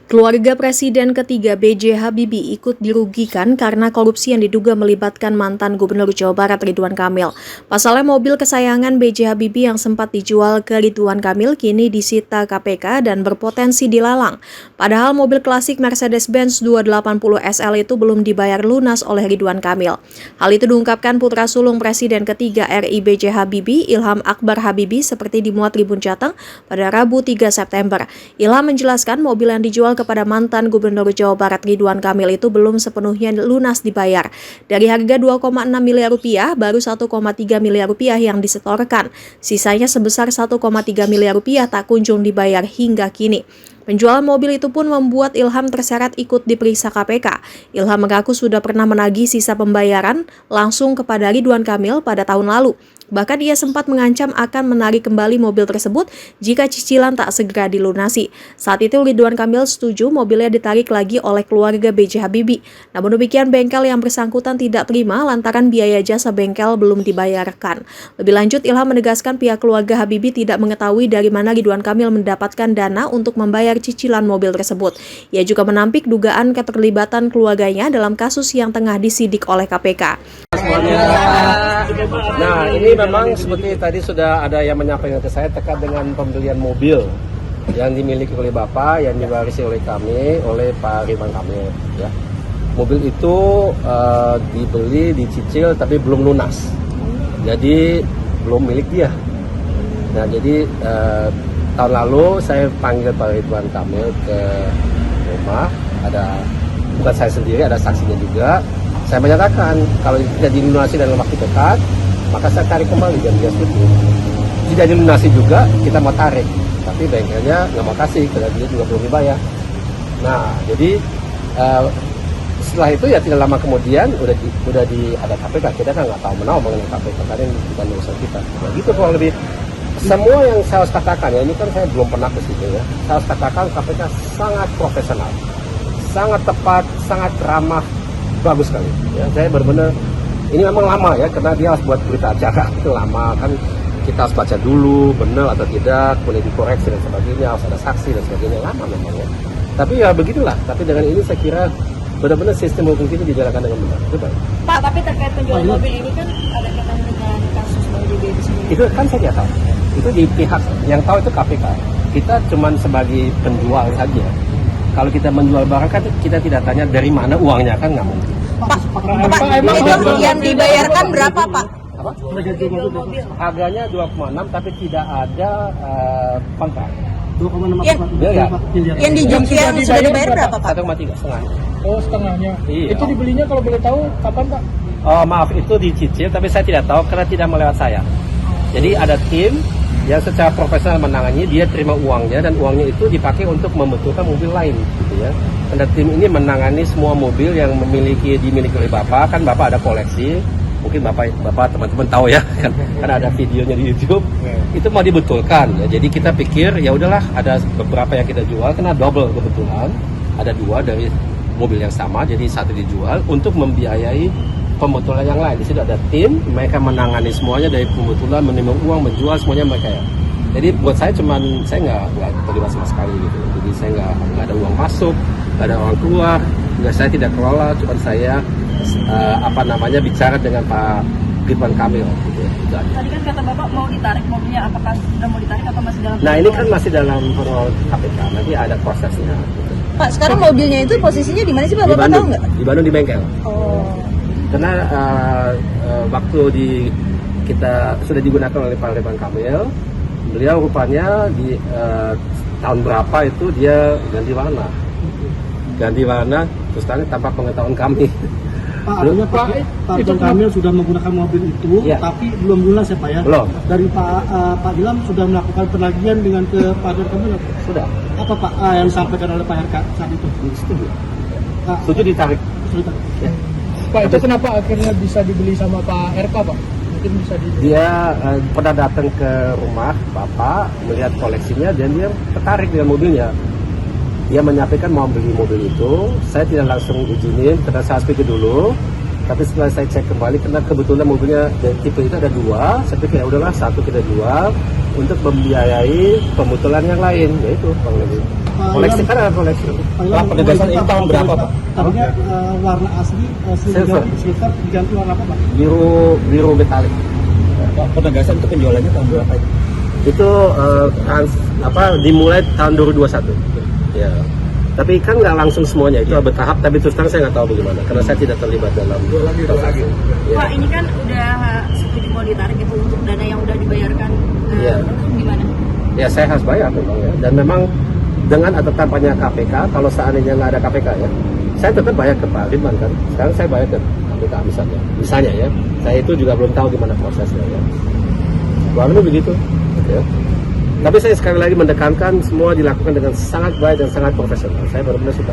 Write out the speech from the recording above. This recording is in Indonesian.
Keluarga Presiden ketiga B.J. Habibie ikut dirugikan karena korupsi yang diduga melibatkan mantan Gubernur Jawa Barat Ridwan Kamil. Pasalnya mobil kesayangan B.J. Habibie yang sempat dijual ke Ridwan Kamil kini disita KPK dan berpotensi dilelang. Padahal mobil klasik Mercedes-Benz 280 SL itu belum dibayar lunas oleh Ridwan Kamil. Hal itu diungkapkan putra sulung Presiden ketiga RI B.J. Habibie, Ilham Akbar Habibie, seperti dimuat Tribun Jateng pada Rabu 3 September. Ilham menjelaskan mobil yang dijual kepada mantan Gubernur Jawa Barat Ridwan Kamil itu belum sepenuhnya lunas dibayar. Dari harga 2,6 miliar rupiah, baru 1,3 miliar rupiah yang disetorkan. Sisanya sebesar 1,3 miliar rupiah tak kunjung dibayar hingga kini. Penjualan mobil itu pun membuat Ilham terseret ikut diperiksa KPK. Ilham mengaku sudah pernah menagih sisa pembayaran langsung kepada Ridwan Kamil pada tahun lalu. Bahkan ia sempat mengancam akan menarik kembali mobil tersebut jika cicilan tak segera dilunasi. Saat itu Ridwan Kamil setuju mobilnya ditarik lagi oleh keluarga B.J. Habibie. Namun demikian bengkel yang bersangkutan tidak terima lantaran biaya jasa bengkel belum dibayarkan. Lebih lanjut, Ilham menegaskan pihak keluarga Habibie tidak mengetahui dari mana Ridwan Kamil mendapatkan dana untuk membayar cicilan mobil tersebut. Ia juga menampik dugaan keterlibatan keluarganya dalam kasus yang tengah disidik oleh KPK. Nah, ini memang seperti tadi sudah ada yang menyampaikan ke saya terkait dengan pembelian mobil yang dimiliki oleh Bapak, yang diwarisi oleh kami, oleh Pak Ridwan Kamil. Ya. Mobil itu dibeli, dicicil, tapi belum lunas. Jadi belum milik dia. Nah, jadi tahun lalu saya panggil Pak Ridwan Kamil ke rumah. Bukan saya sendiri, ada saksinya juga. Saya menyatakan kalau tidak dilunasi dalam waktu dekat, maka saya tarik kembali dan dia setuju. Tidak dilunasi juga, kita mau tarik, tapi bengkelnya nggak mau kasih, karena dia juga belum dibayar. Nah, jadi setelah itu ya tidak lama kemudian udah ada KPK. Kita kan nggak tahu menahu mengenai KPK, karena bukan urusan kita. Nah, gitu kurang lebih. Semua yang saya harus katakan ya, ini kan saya belum pernah ke situ ya. Saya harus katakan KPK sangat profesional, sangat tepat, sangat ramah. Bagus sekali. Ya, saya benar-benar ini memang lama ya, karena dia harus buat berita acara itu lama kan, kita harus baca dulu benar atau tidak, kemudian dikoreksi dan sebagainya, harus ada saksi dan sebagainya, lama memang ya. Tapi ya begitulah. Tapi dengan ini saya kira benar-benar sistem hukum kita dijalankan dengan benar. Itu baik. Pak, tapi terkait penjualan mobil ini kan ada kaitannya dengan kasus BJB itu sendiri. Itu kan saya tidak tahu. Itu di pihak yang tahu itu KPK. Kita cuma sebagai penjual saja. Kalau kita menjual barang kan kita tidak tanya dari mana uangnya, kan nggak mungkin. Pak, itu yang dibayarkan berapa, Pak? Apa? Harganya 2,6 tapi tidak ada kontrak. 2,6 yang sudah dibayar berapa, Pak? 1,3 setengah. Oh, setengahnya. Iya. Itu dibelinya kalau boleh tahu kapan, Pak? Oh, maaf, itu dicicil tapi saya tidak tahu karena tidak melewat saya. Jadi ada tim yang secara profesional menangani, dia terima uangnya dan uangnya itu dipakai untuk membetulkan mobil lain, gitu ya. Karena tim ini menangani semua mobil yang dimiliki oleh Bapak, kan Bapak ada koleksi, mungkin Bapak teman-teman tahu ya, kan ada videonya di YouTube, itu mau dibetulkan ya. Jadi kita pikir ya udahlah, ada beberapa yang kita jual karena double kebetulan, ada 2 dari mobil yang sama, jadi satu dijual untuk membiayai pembetulan yang lain. Di situ ada tim, mereka menangani semuanya dari pembetulan, menerima uang, menjual semuanya mereka ya. Jadi buat saya saya nggak terlibat sama sekali gitu. Jadi saya nggak ada uang masuk, nggak ada uang keluar, saya tidak kelola, cuma saya bicara dengan Pak Ridwan Kamil gitu ya. Tadi kan kata Bapak mau ditarik mobilnya, apakah sudah mau ditarik atau masih dalam? Nah, ini kan masih dalam proses KPK, nanti ada prosesnya. Gitu. Pak, sekarang mobilnya itu posisinya di mana sih, Pak? Bapak tahu nggak? Di Bandung, di bengkel. Oh. Karena waktu kita sudah digunakan oleh Pak Ridwan Kamil, beliau rupanya di tahun berapa itu dia ganti warna terus tanpa pengetahuan kami. Pak, artinya Pak Ridwan Kamil sudah menggunakan mobil itu, ya, tapi belum lunas ya Pak ya? Belum. Dari Pak Ilham sudah melakukan penagihan dengan ke Pak Ridwan Kamil? Sudah. Apa Pak yang disampaikan oleh Pak RK saat itu? Setuju. Setuju ditarik. Ya. Pak, itu kenapa akhirnya bisa dibeli sama Pak RK, Pak? Mungkin bisa Dia pernah datang ke rumah Bapak, melihat koleksinya, dan dia tertarik dengan mobilnya. Dia menyampaikan mau beli mobil itu, saya tidak langsung izinin, karena saya harus pikir dulu. Tapi setelah saya cek kembali, karena kebetulan mobilnya dari tipe itu ada 2, saya pikir ya udahlah, 1 kita jual untuk membiayai pembetulan yang lain, yaitu Bang Levi. Koleksi kan ada koleksi. Pak, penegasan ini tahun berapa, Pak? Tadinya warna asli Silver. silver diganti warna apa, Pak? Biru metalik. Pak, penegasan itu penjualannya tahun berapa itu? Itu dimulai tahun 2021. Ya. Tapi kan nggak langsung semuanya, itu bertahap. Tapi terus terang saya nggak tahu bagaimana, karena saya tidak terlibat dalam transaksi. Ya. Pak, ini kan udah setuju mau ditarik itu untuk dana yang udah dibayarkan. Iya. Itu gimana? Ya saya harus bayar memang ya. Dan memang dengan atau tanpanya KPK, kalau seandainya nggak ada KPK ya, saya tetap bayar ke Pak Ridwan kan. Sekarang saya bayar ke KPK misalnya ya. Saya itu juga belum tahu gimana prosesnya ya. Kurang lebih begitu. Ya. Tapi saya sekali lagi mendekankan semua dilakukan dengan sangat baik dan sangat profesional. Saya benar-benar suka.